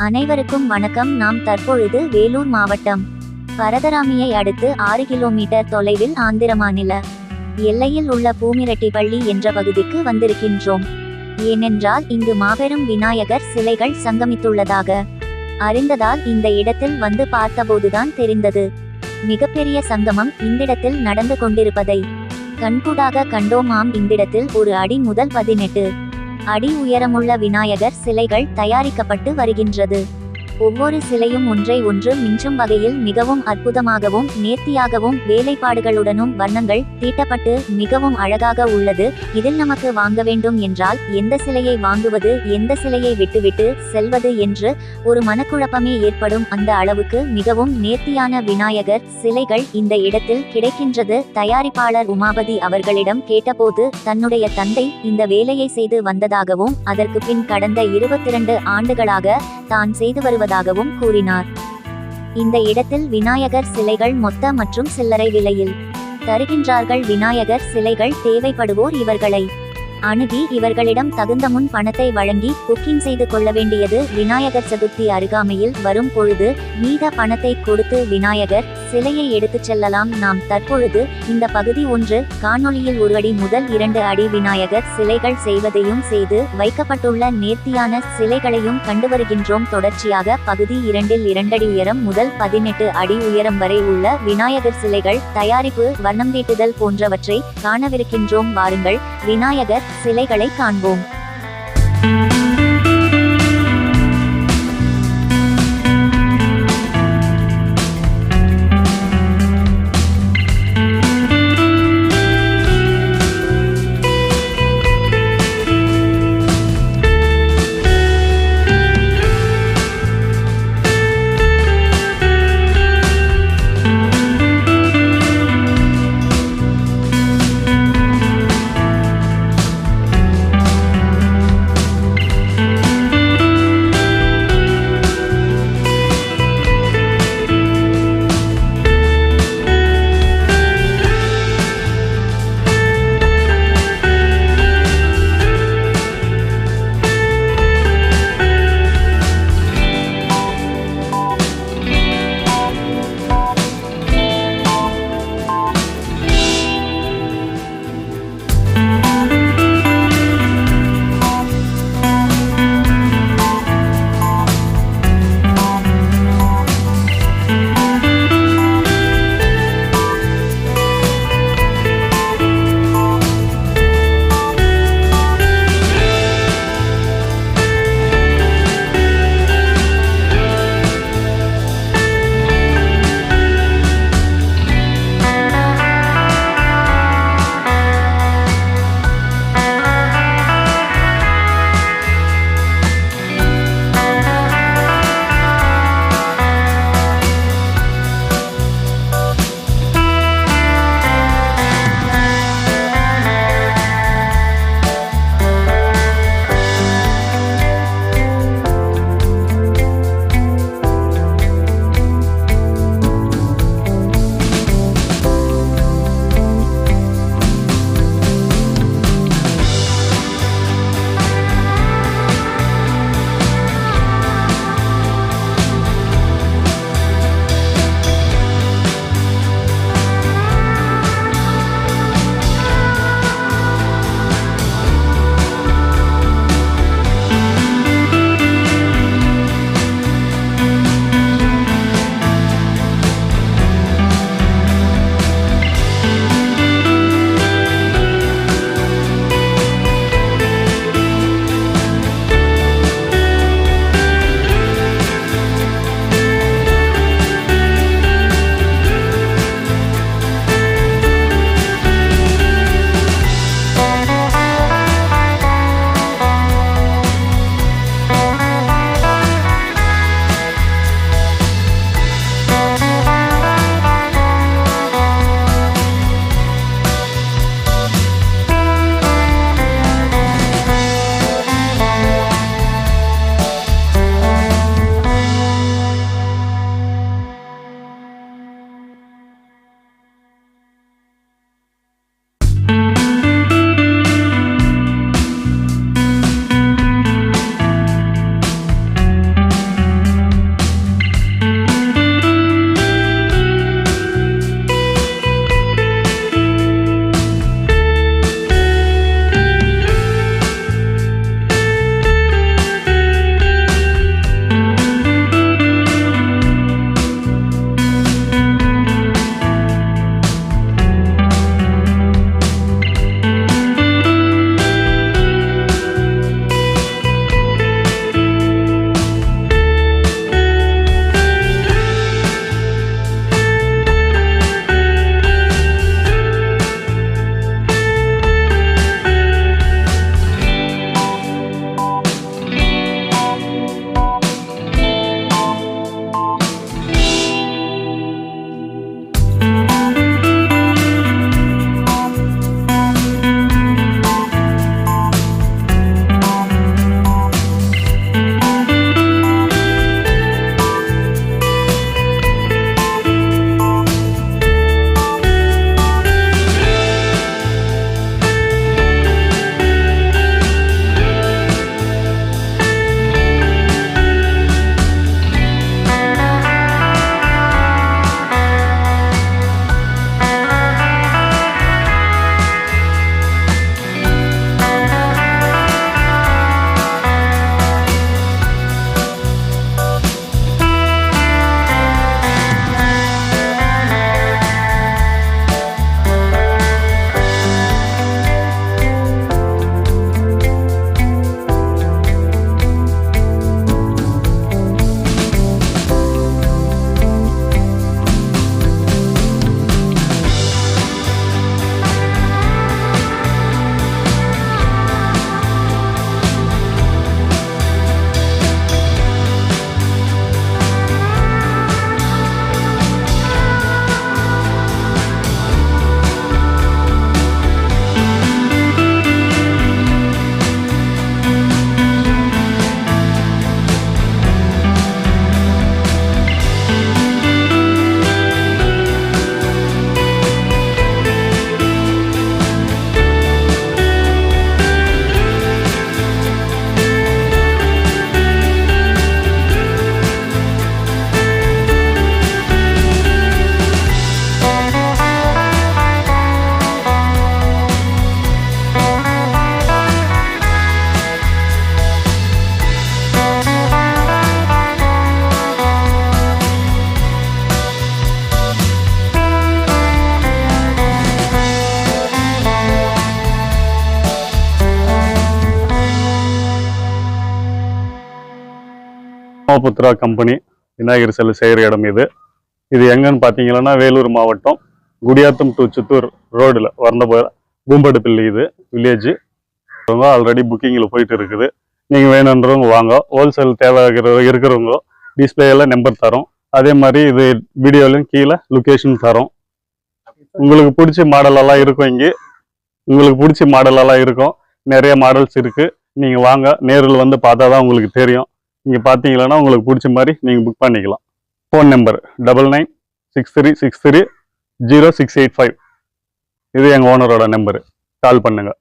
அனைவருக்கும் வணக்கம். நாம் தற்பொழுது வேலூர் மாவட்டம் பரதராமியை அடுத்து 6 கிலோமீட்டர் தொலைவில் ஆந்திர மாநில எல்லையில் உள்ள பூமிரெட்டிப்பள்ளி என்ற பகுதிக்கு வந்திருக்கின்றோம். ஏனென்றால் இங்கு மாபெரும் விநாயகர் சிலைகள் சங்கமித்துள்ளதாக அறிந்ததால் இந்த இடத்தில் வந்து பார்த்தபோதுதான் தெரிந்தது. மிகப்பெரிய சங்கமம் இந்திடத்தில் நடந்து கொண்டிருப்பதை கண்கூடாக கண்டோமாம். இந்திடத்தில் 1 அடி முதல் 18 அடி உயரமுள்ள விநாயகர் சிலைகள் தயாரிக்கப்பட்டு வருகின்றது. ஒவ்வொரு சிலையும் ஒன்றை ஒன்று மிஞ்சும் வகையில் மிகவும் அற்புதமாகவும் நேர்த்தியாகவும் வேலைப்பாடுகளுடனும் வர்ணங்கள் தீட்டப்பட்டு மிகவும் அழகாக உள்ளது. இதில் நமக்கு வாங்க வேண்டும் என்றால் எந்த சிலையை வாங்குவது, எந்த சிலையை விட்டுவிட்டு செல்வது என்று ஒரு மனக்குழப்பமே ஏற்படும். அந்த அளவுக்கு மிகவும் நேர்த்தியான விநாயகர் சிலைகள் இந்த இடத்தில் கிடைக்கின்றது. தயாரிப்பாளர் உமாபதி அவர்களிடம் கேட்டபோது தன்னுடைய தந்தை இந்த வேலையை செய்து வந்ததாகவும் அதற்கு பின் கடந்த 22 ஆண்டுகளாக தான் செய்து வருவதாகவும் கூறினார். இந்த இடத்தில் விநாயகர் சிலைகள் மொத்த மற்றும் சில்லறை விலையில் தருகின்றார்கள். விநாயகர் சிலைகள் தேவைப்படுவோர் இவர்களை அணுகி இவர்களிடம் தகுந்த முன் பணத்தை வழங்கி புக்கிங் செய்து கொள்ள வேண்டியது. விநாயகர் சதுர்த்தி அருகாமையில் வரும் பொழுது மீத பணத்தை கொடுத்து விநாயகர் சிலையை எடுத்துச் செல்லலாம். நாம் தற்பொழுது இந்த பகுதி 1 காணொளியில் 1 அடி முதல் 2 அடி விநாயகர் சிலைகள் செய்வதையும் செய்து வைக்கப்பட்டுள்ள நேர்த்தியான சிலைகளையும் கண்டு வருகின்றோம். தொடர்ச்சியாக பகுதி 2இல் 2 அடி உயரம் முதல் 18 அடி உயரம் வரை உள்ள விநாயகர் சிலைகள் தயாரிப்பு, வண்ணம் தீட்டுதல் போன்றவற்றை காணவிருக்கின்றோம். வாருங்கள், விநாயகர் சிலைகளை காண்போம். புத்ரா கம்பெனி விநாயகர் சிலை செய்கிற இடம் இது. இது எங்கன்னு பார்த்தீங்கன்னா வேலூர் மாவட்டம் குடியாத்தம் டு சித்தூர் ரோடில் வரந்த பூம்படுப்பிள்ளி இது வில்லேஜ். ஆல்ரெடி புக்கிங்கில் போயிட்டு இருக்குது. நீங்கள் வேணுன்றவங்க வாங்க. ஹோல்சேல் தேவை இருக்கிறவங்க டிஸ்பிளேயில் நம்பர் தரோம். அதே மாதிரி இது வீடியோலையும் கீழே லொக்கேஷன் தரோம். உங்களுக்கு பிடிச்ச மாடலெல்லாம் இருக்கும். இங்கே உங்களுக்கு பிடிச்ச மாடலெல்லாம் இருக்கும். நிறைய மாடல்ஸ் இருக்குது. நீங்கள் வாங்க, நேரில் வந்து பார்த்தா தான் உங்களுக்கு தெரியும். இங்கே பார்த்தீங்கன்னா உங்களுக்கு பிடிச்ச மாதிரி நீங்கள் புக் பண்ணிக்கலாம். Phone number 9963630685. இது எங்கள் ஓனரோட நம்பரு. கால் பண்ணுங்க.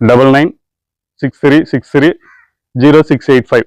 9963630685.